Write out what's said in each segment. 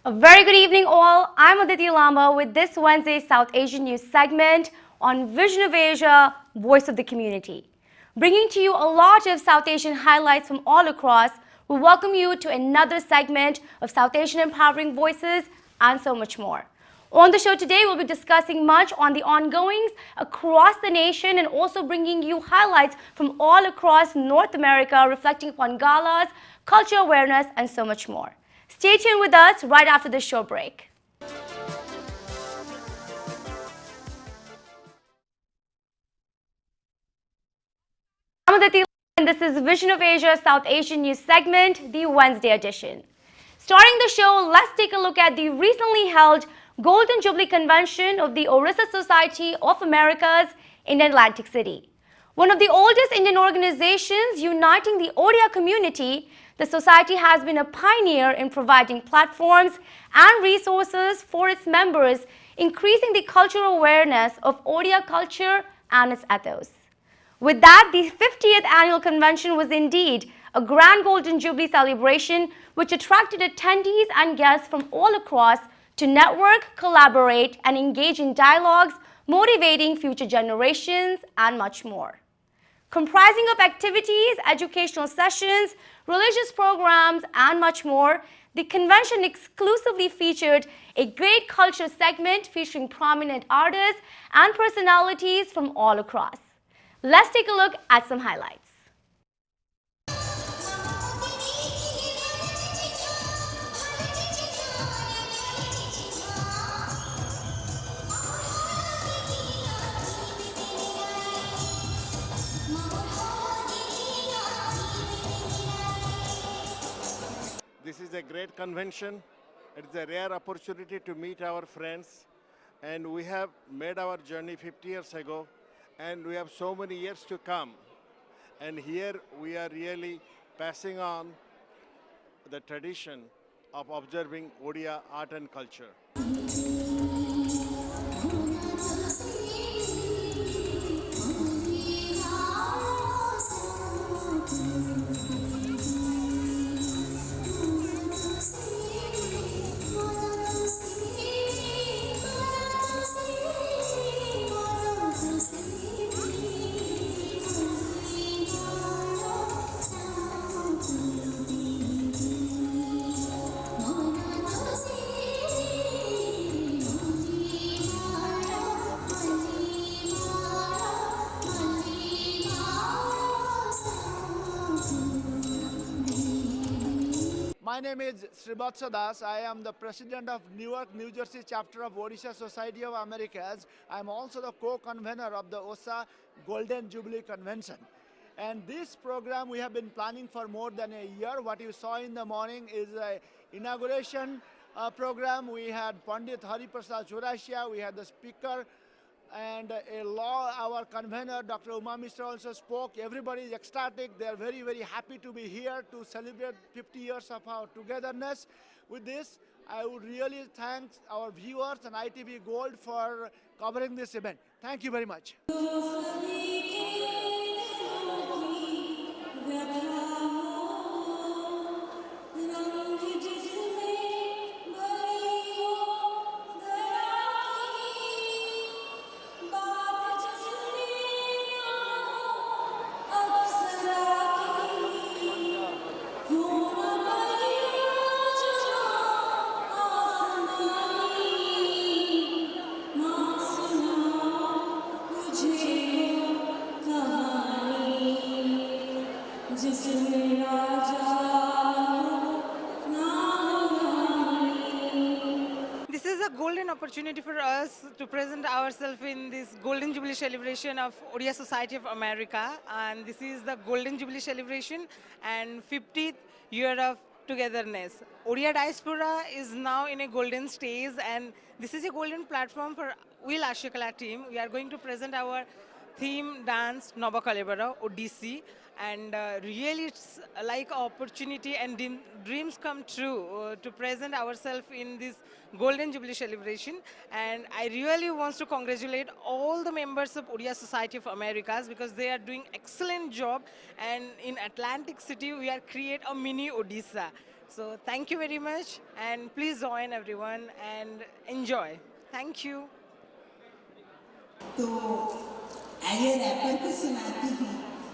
A very good evening all. I'm Aditi Lamba with this Wednesday's South Asian News segment on Vision of Asia, Voice of the Community. Bringing to you a lot of South Asian highlights from all across, we welcome you to another segment of South Asian Empowering Voices and so much more. On the show today, we'll be discussing much on the ongoings across the nation and also bringing you highlights from all across North America, reflecting upon galas, culture awareness, and so much more. Stay tuned with us right after this show break. I'm Aditi and this is Vision of Asia South Asian News segment, the Wednesday edition. Starting the show, let's take a look at the recently held Golden Jubilee Convention of the Orissa Society of Americas in Atlantic City. One of the oldest Indian organizations uniting the Odia community, the Society has been a pioneer in providing platforms and resources for its members, increasing the cultural awareness of Odia culture and its ethos. With that, the 50th annual convention was indeed a grand Golden Jubilee celebration which attracted attendees and guests from all across to network, collaborate, and engage in dialogues, motivating future generations and much more. Comprising of activities, educational sessions, religious programs, and much more, the convention exclusively featured a great culture segment featuring prominent artists and personalities from all across. Let's take a look at some highlights. This is a great convention. It is a rare opportunity to meet our friends, and we have made our journey 50 years ago, and we have so many years to come. And here we are really passing on the tradition of observing Odia art and culture. My name is Srivatsa Das. I am the president of Newark, New Jersey chapter of Odisha Society of Americas. I am also the co-convener of the OSA Golden Jubilee Convention. And this program we have been planning for more than a year. What you saw in the morning is an inauguration program. We had Pandit Hari Prasad Churashia, we had the speaker, and our convener, Dr. Uma Mishra, also spoke. Everybody is ecstatic. They are very, very happy to be here to celebrate 50 years of our togetherness. With this, I would really thank our viewers and ITV Gold for covering this event. Thank you very much. Just This is a golden opportunity for us to present ourselves in this Golden Jubilee celebration of Odia Society of America. And this is the Golden Jubilee celebration and 50th year of togetherness. Odia diaspora is now in a golden stage, and this is a golden platform for Will Ashokala team. We are going to present our theme dance Nova Kalibara ODC, and really it's like opportunity and dreams come true to present ourselves in this Golden Jubilee celebration. And I really want to congratulate all the members of Odia Society of Americas because they are doing excellent job, and in Atlantic City we are create a mini Odisha. So thank you very much, and please join everyone and enjoy. Thank you. तो आइए wrapper को सुनाती हूँ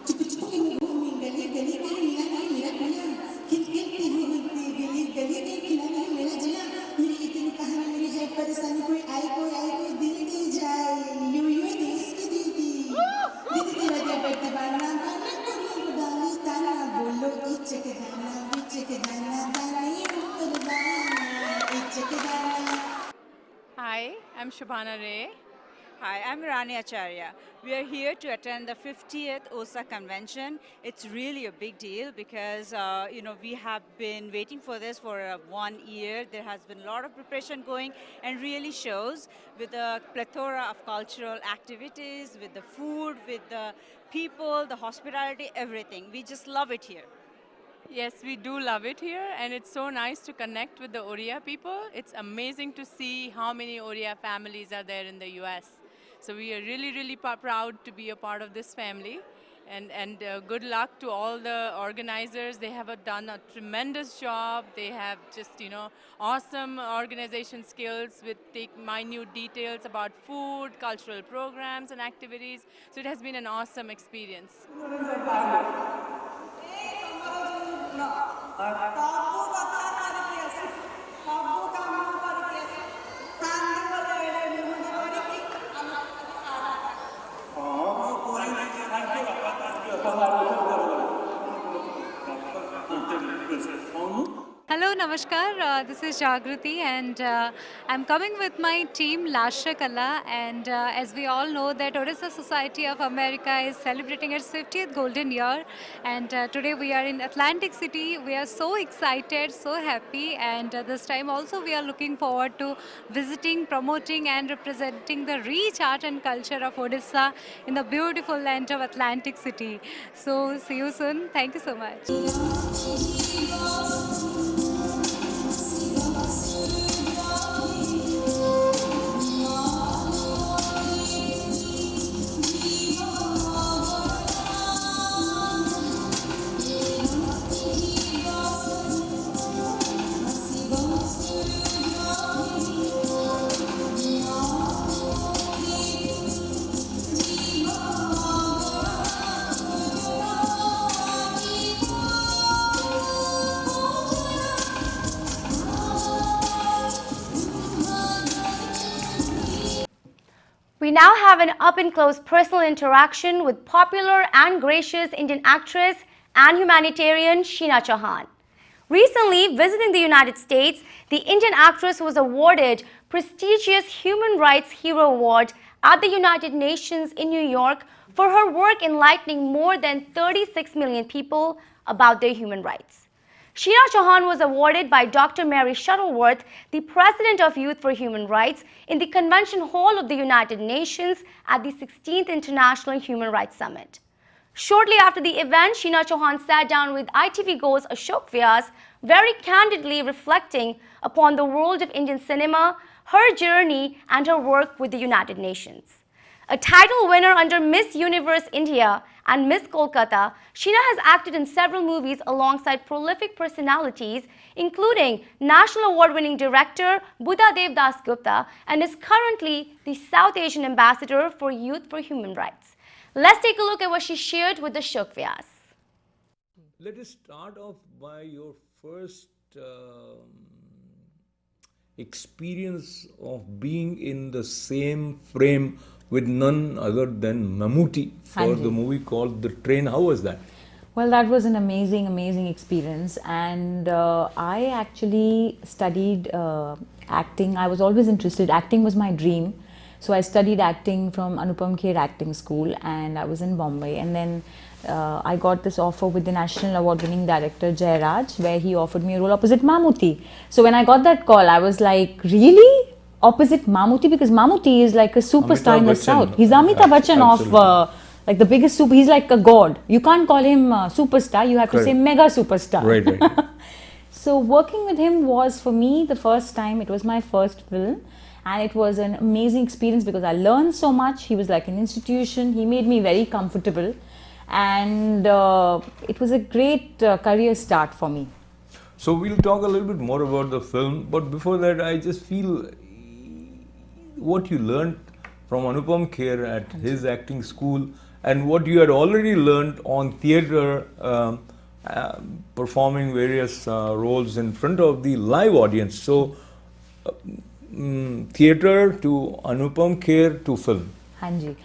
चुप चुप के मैं घूमी गली गली के मिला नहीं मेरा पिया खिलखिलती घूमती गली गली के खिला नहीं मेरा जिया मेरी इतनी कहानी मेरी है परेशानी कोई आई दिल दे जाए यू देश की दीदी दीदी तेरा क्या बेटी बाना बाना कुड़ियों को डाली ताना बोलो इच्चे के गाना दानी ऊपर दाना इच्चे के गाना. Hi, I'm Shabana Ray. Hi, I'm Rani Acharya. We are here to attend the 50th OSA convention. It's really a big deal because, we have been waiting for this for 1 year. There has been a lot of preparation going and really shows with a plethora of cultural activities, with the food, with the people, the hospitality, everything. We just love it here. Yes, we do love it here, and it's so nice to connect with the Oriya people. It's amazing to see how many Oriya families are there in the US. So we are really, really proud to be a part of this family. And good luck to all the organizers. They have done a tremendous job. They have just, awesome organization skills with minute details about food, cultural programs and activities. So it has been an awesome experience. Hello, Namaskar. This is Jagrati, and I'm coming with my team Lasha Kala. And as we all know, that Odisha Society of America is celebrating its 50th golden year. And today we are in Atlantic City. We are so excited, so happy, and this time also we are looking forward to visiting, promoting, and representing the rich art and culture of Odisha in the beautiful land of Atlantic City. So see you soon. Thank you so much. We now have an up-and-close personal interaction with popular and gracious Indian actress and humanitarian Sheena Chohan. Recently, visiting the United States, the Indian actress was awarded prestigious Human Rights Hero Award at the United Nations in New York for her work enlightening more than 36 million people about their human rights. Sheena Chohan was awarded by Dr. Mary Shuttleworth, the President of Youth for Human Rights, in the Convention Hall of the United Nations at the 16th International Human Rights Summit. Shortly after the event, Sheena Chohan sat down with ITV Go's Ashok Vyas, very candidly reflecting upon the world of Indian cinema, her journey, and her work with the United Nations. A title winner under Miss Universe India and Miss Kolkata, Sheena has acted in several movies alongside prolific personalities, including National Award-winning director Buddha Dev Das Gupta, and is currently the South Asian Ambassador for Youth for Human Rights. Let's take a look at what she shared with the Ashok Vyas. Let us start off by your first experience of being in the same frame with none other than Mammootty for the movie called The Train. How was that? Well, that was an amazing, amazing experience, and I actually studied acting. I was always interested. Acting was my dream, so I studied acting from Anupam Kher Acting School, and I was in Bombay. And then I got this offer with the National Award-winning director Jayaraj, where he offered me a role opposite Mammootty. So when I got that call, I was like, "Really? Opposite Mammootty?" Because Mammootty is like a superstar in the South. He's Amitabh Bachchan of like the biggest super. He's like a god. You can't call him superstar. You have to say mega superstar. Right, right. So working with him was for me the first time. It was my first film, and it was an amazing experience because I learned so much. He was like an institution. He made me very comfortable, and it was a great career start for me. So we'll talk a little bit more about the film, but before that, I just feel what you learned from Anupam Kher at his acting school and what you had already learned on theatre, performing various roles in front of the live audience. So, theatre to Anupam Kher to film. Hanji.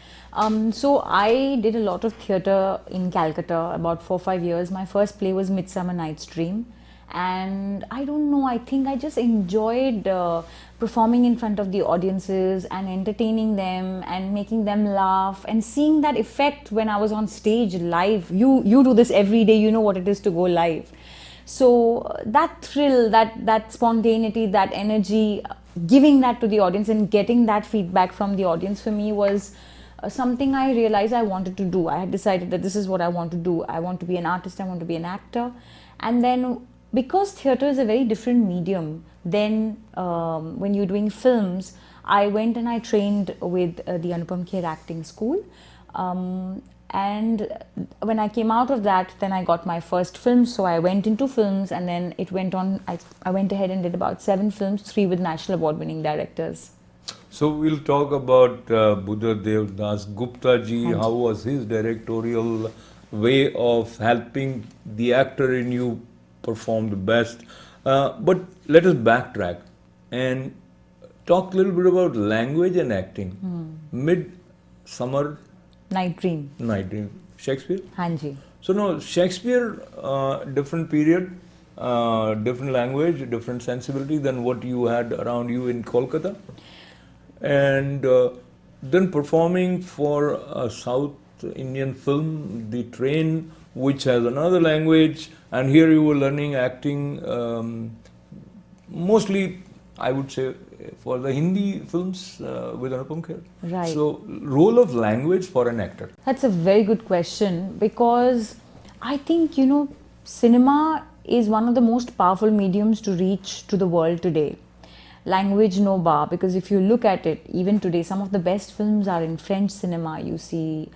So I did a lot of theatre in Calcutta, about 4-5 years. My first play was Midsummer Night's Dream, and I don't know, I think I just enjoyed performing in front of the audiences and entertaining them and making them laugh and seeing that effect when I was on stage live. You do this every day, you know what it is to go live. So that thrill, that spontaneity, that energy, giving that to the audience and getting that feedback from the audience for me was something I realized I wanted to do. I had decided that this is what I want to do. I want to be an artist, I want to be an actor. And then because theatre is a very different medium than when you're doing films, I went and I trained with the Anupam Kher Acting School. And when I came out of that, then I got my first film. So I went into films, and then it went on. I went ahead and did about 7 films, 3 with National Award-winning directors. So we'll talk about Buddha Devdas Gupta ji. How was his directorial way of helping the actor in you perform the best? But let us backtrack and talk a little bit about language and acting. Midsummer Night Dream. Night Dream. Shakespeare? Hanji. So no, Shakespeare, different period, different language, different sensibility than what you had around you in Kolkata. And then performing for a South Indian film, The Train, which has another language, and here you were learning acting, mostly I would say for the Hindi films with Anupam Kher. Right. So, role of language for an actor. That's a very good question, because I think, you know, cinema is one of the most powerful mediums to reach to the world today. Language no bar, because if you look at it, even today, some of the best films are in French cinema. You see,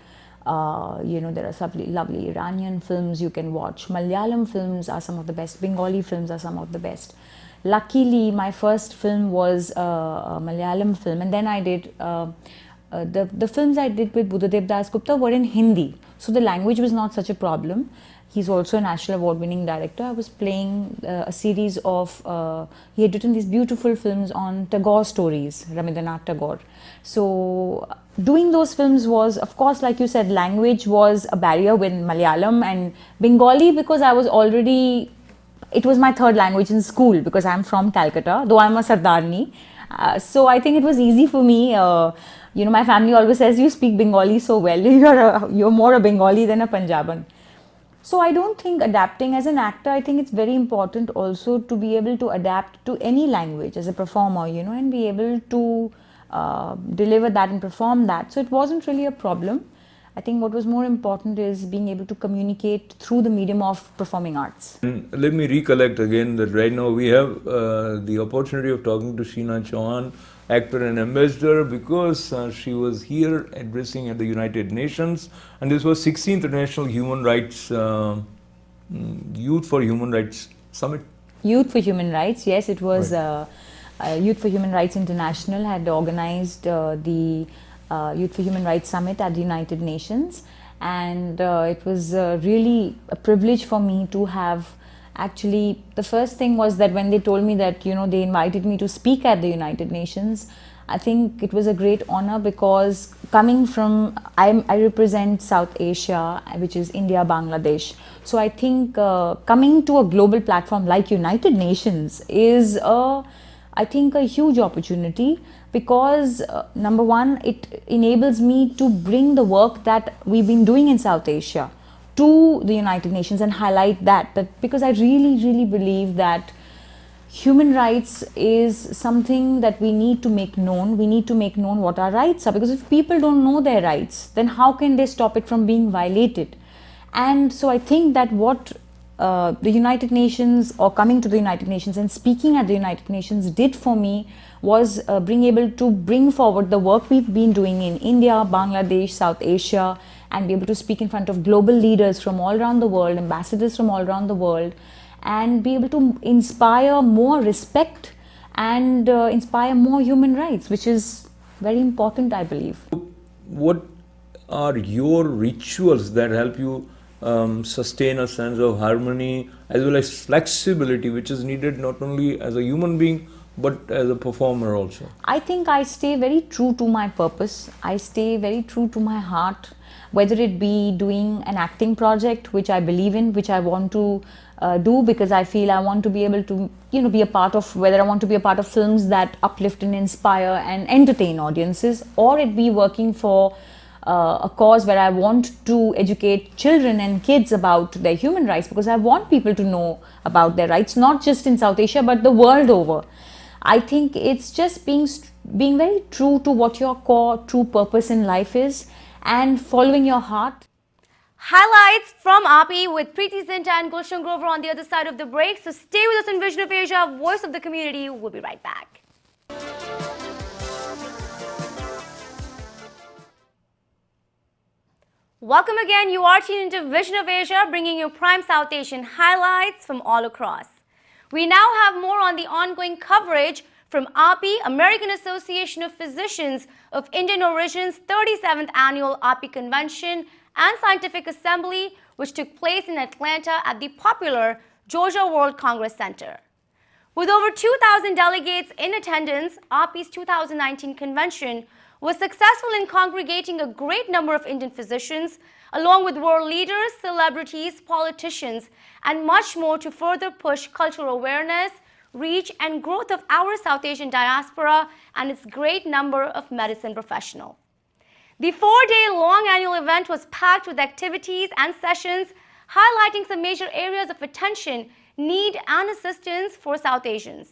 you know, there are some lovely Iranian films you can watch. Malayalam films are some of the best. Bengali films are some of the best. Luckily, my first film was a Malayalam film, and then I did the films I did with Buddha Devdas Gupta were in Hindi, so the language was not such a problem. He's also a National Award-winning director. I was playing a series of, he had written these beautiful films on Tagore stories, Rabindranath Tagore. So doing those films was, of course, like you said, language was a barrier with Malayalam and Bengali, because I was already, it was my third language in school because I'm from Calcutta, though I'm a Sardarni. So I think it was easy for me. You know, my family always says, you speak Bengali so well, you're more a Bengali than a Punjaban. So I don't think adapting as an actor, I think it's very important also to be able to adapt to any language as a performer, you know, and be able to deliver that and perform that. So it wasn't really a problem. I think what was more important is being able to communicate through the medium of performing arts. And let me recollect again that right now we have the opportunity of talking to Sheena Chohan, actor and ambassador, because she was here addressing at the United Nations, and this was 16th International Human Rights Youth for Human Rights Summit. Youth for Human Rights, yes, it was Youth for Human Rights International had organized the Youth for Human Rights Summit at the United Nations, and it was really a privilege for me to have. Actually, the first thing was that when they told me that, you know, they invited me to speak at the United Nations, I think it was a great honor because coming from, I represent South Asia, which is India, Bangladesh. So I think coming to a global platform like United Nations is I think a huge opportunity because number one, it enables me to bring the work that we've been doing in South Asia to the United Nations and highlight that because I really believe that human rights is something that we need to make known. We need to make known what our rights are, because if people don't know their rights, then how can they stop it from being violated? And so I think that what the United Nations, or coming to the United Nations and speaking at the United Nations, did for me was being able to bring forward the work we've been doing in India, Bangladesh, South Asia, and be able to speak in front of global leaders from all around the world, ambassadors from all around the world, and be able to inspire more respect and inspire more human rights, which is very important, I believe. What are your rituals that help you sustain a sense of harmony as well as flexibility, which is needed not only as a human being but as a performer also? I think I stay very true to my purpose. I stay very true to my heart, whether it be doing an acting project which I believe in, which I want to do because I feel I want to be able to, be a part of, whether I want to be a part of films that uplift and inspire and entertain audiences, or it be working for a cause where I want to educate children and kids about their human rights, because I want people to know about their rights, not just in South Asia but the world over. I think it's just being very true to what your core true purpose in life is and following your heart. Highlights from AAPI with Preity, Zinta and Gulshan Grover on the other side of the break. So stay with us in Vision of Asia, Voice of the Community. We'll be right back. Welcome again. You are tuned into Vision of Asia, bringing you prime South Asian highlights from all across. We now have more on the ongoing coverage from AAPI, American Association of Physicians of Indian Origin's 37th Annual AAPI Convention and Scientific Assembly, which took place in Atlanta at the popular Georgia World Congress Center. With over 2,000 delegates in attendance, AAPI's 2019 convention was successful in congregating a great number of Indian physicians, along with world leaders, celebrities, politicians, and much more to further push cultural awareness, reach, and growth of our South Asian diaspora and its great number of medicine professionals. The 4-day-long annual event was packed with activities and sessions highlighting some major areas of attention, need, and assistance for South Asians.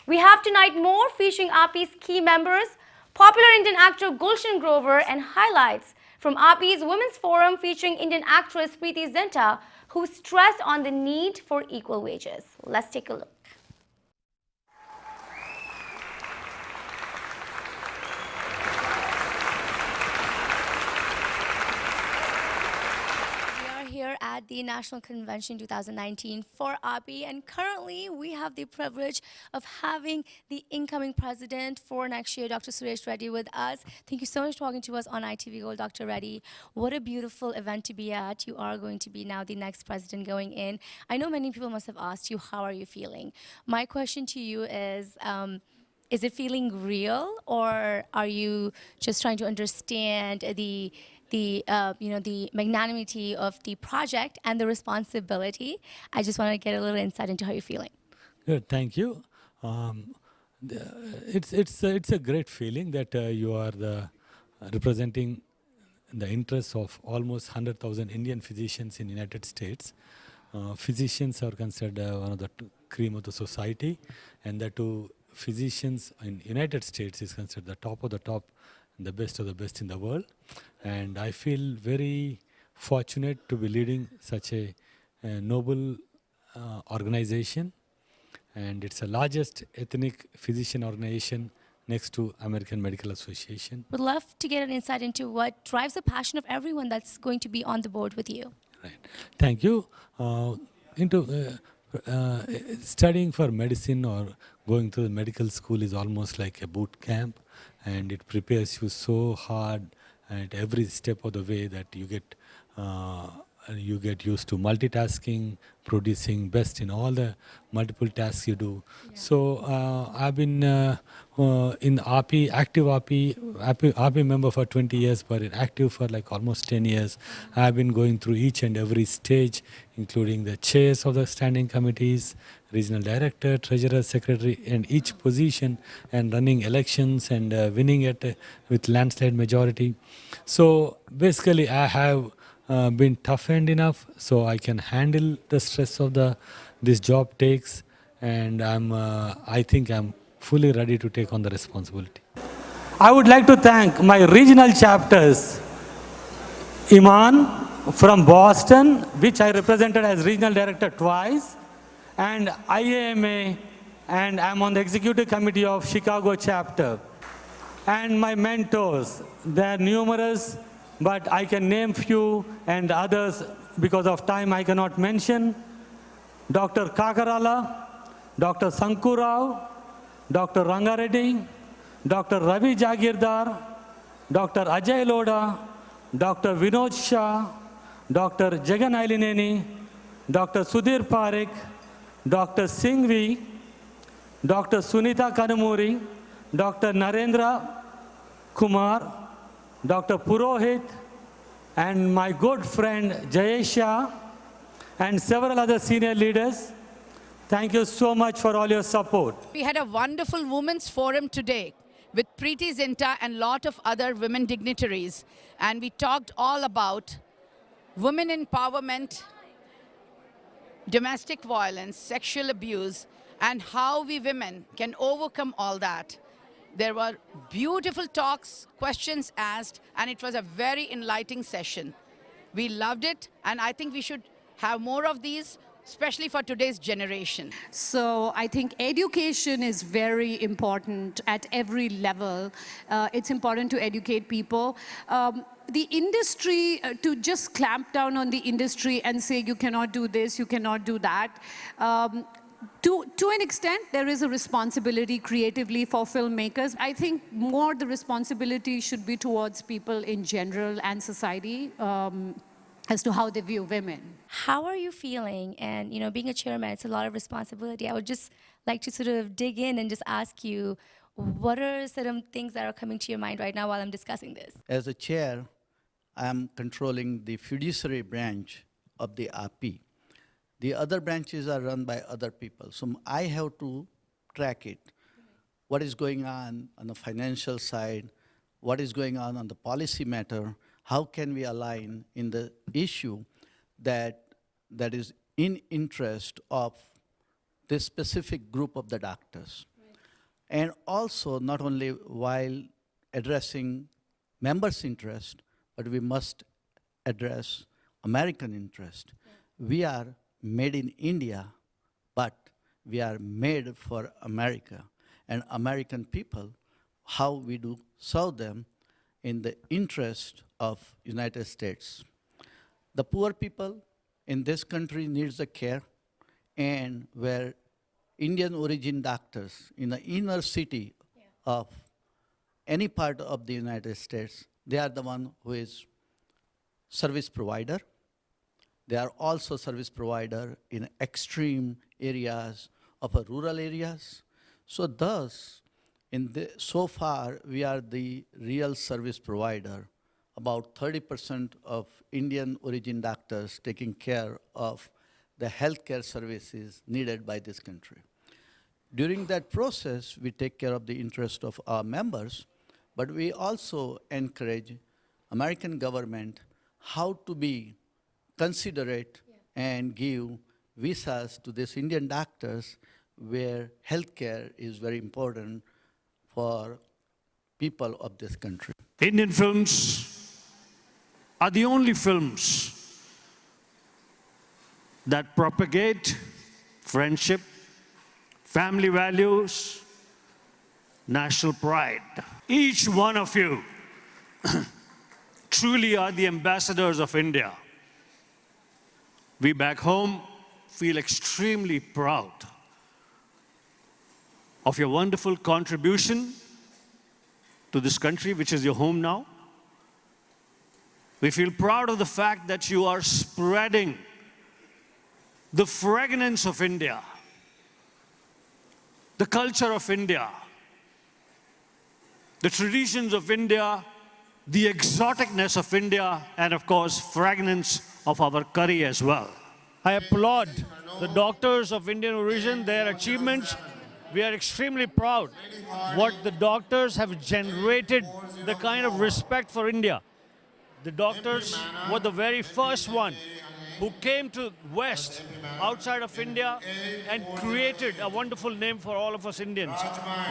We have tonight more featuring AAPI's key members, popular Indian actor Gulshan Grover, and highlights from AAPI's Women's Forum featuring Indian actress Preity Zinta, who stressed on the need for equal wages. Let's take a look. Here at the National Convention 2019 for AAPI, and currently we have the privilege of having the incoming president for next year, Dr. Suresh Reddy, with us. Thank you so much for talking to us on ITV Gold, Dr. Reddy. What a beautiful event to be at. You are going to be now the next president going in. I know many people must have asked you, how are you feeling? My question to you is it feeling real, or are you just trying to understand the magnanimity of the project and the responsibility? I just want to get a little insight into how you're feeling. Good, thank you. It's a great feeling that you are representing the interests of almost 100,000 Indian physicians in United States. Physicians are considered one of the cream of the society, and the two physicians in United States is considered the top of the top, the best of the best in the world. And I feel very fortunate to be leading such a noble organization, and it's the largest ethnic physician organization next to American Medical Association. Would love to get an insight into what drives the passion of everyone that's going to be on the board with you. Right. Thank you. Studying for medicine or going to the medical school is almost like a boot camp, and it prepares you so hard at every step of the way that you get you get used to multitasking, producing best in all the multiple tasks you do. So I've been in AAPI, active AAPI member for 20 years, but inactive for like almost 10 years. I've been going through each and every stage, including the chairs of the standing committees, regional director, treasurer, secretary, and each position, and running elections and winning it with landslide majority. So basically, I have been toughened enough so I can handle the stress of this job takes, and I think I'm fully ready to take on the responsibility. I would like to thank my regional chapters, Iman from Boston, which I represented as regional director twice, and IAMA, and I'm on the executive committee of Chicago chapter. And my mentors, they're numerous, but I can name few, and others, because of time, I cannot mention. Dr. Kakarala, Dr. Sanku Rao, Dr. Rangareddy, Dr. Ravi Jagirdar, Dr. Ajay Loda, Dr. Vinod Shah, Dr. Jagan Ailineni, Dr. Sudhir Parekh, Dr. Singhvi, Dr. Sunita Kanamuri, Dr. Narendra Kumar, Dr. Purohit, and my good friend Jayesha, and several other senior leaders. Thank you so much for all your support. We had a wonderful women's forum today with Preity, Zinta, and a lot of other women dignitaries. And we talked all about women empowerment, domestic violence, sexual abuse, and how we women can overcome all that. There were beautiful talks, questions asked, and it was a very enlightening session. We loved it, and I think we should have more of these, especially for today's generation. So I think education is very important at every level. It's important to educate people. The industry, to just clamp down on the industry and say you cannot do this, you cannot do that, to an extent, there is a responsibility creatively for filmmakers. I think more the responsibility should be towards people in general and society as to how they view women. How are you feeling? And, you know, being a chairman, it's a lot of responsibility. I would just like to sort of dig in and just ask you, what are certain things that are coming to your mind right now while I'm discussing this? As a chair, I am controlling the fiduciary branch of the AAPI. The other branches are run by other people. So I have to track it. What is going on the financial side? What is going on the policy matter? How can we align in the issue that is in interest of this specific group of the doctors? Right. And also, not only while addressing members' interest, but we must address American interest. Yeah. We are made in India, but we are made for America. And American people, how we do serve them in the interest of United States. The poor people in this country needs the care, and where Indian origin doctors in the inner city of any part of the United States, they are the one who is service provider. They are also service provider in extreme areas of rural areas. So thus, so far, we are the real service provider. About 30% of Indian origin doctors taking care of the healthcare services needed by this country. During that process, we take care of the interest of our members, but we also encourage American government how to be considerate and give visas to these Indian doctors where healthcare is very important for people of this country. Indian films are the only films that propagate friendship, family values, national pride. Each one of you truly are the ambassadors of India. We back home feel extremely proud of your wonderful contribution to this country, which is your home now. We feel proud of the fact that you are spreading the fragrance of India, the culture of India, the traditions of India, the exoticness of India, and of course, fragrance of our curry as well. I applaud the doctors of Indian origin, their achievements. We are extremely proud what the doctors have generated, the kind of respect for India. The doctors were the very first one who came to West, outside of India, and created a wonderful name for all of us Indians.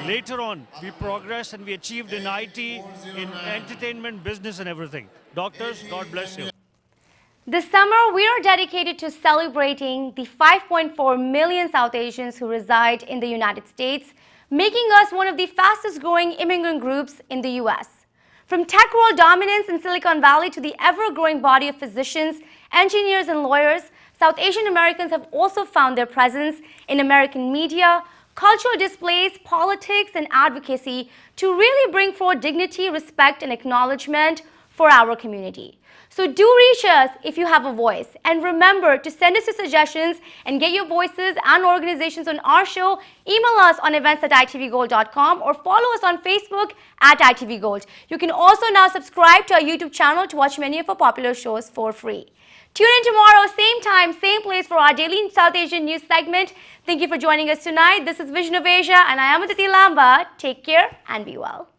Later on, we progressed and we achieved in IT, in entertainment, business and everything. Doctors, God bless you. This summer, we are dedicated to celebrating the 5.4 million South Asians who reside in the United States, making us one of the fastest growing immigrant groups in the US. From tech world dominance in Silicon Valley to the ever-growing body of physicians, engineers, and lawyers, South Asian Americans have also found their presence in American media, cultural displays, politics, and advocacy to really bring forth dignity, respect, and acknowledgement for our community. So do reach us if you have a voice. And remember to send us your suggestions and get your voices and organizations on our show. Email us on events@itvgold.com or follow us on Facebook @itvgold. You can also now subscribe to our YouTube channel to watch many of our popular shows for free. Tune in tomorrow, same time, same place for our daily South Asian news segment. Thank you for joining us tonight. This is Vision of Asia and I am Aditi Lamba. Take care and be well.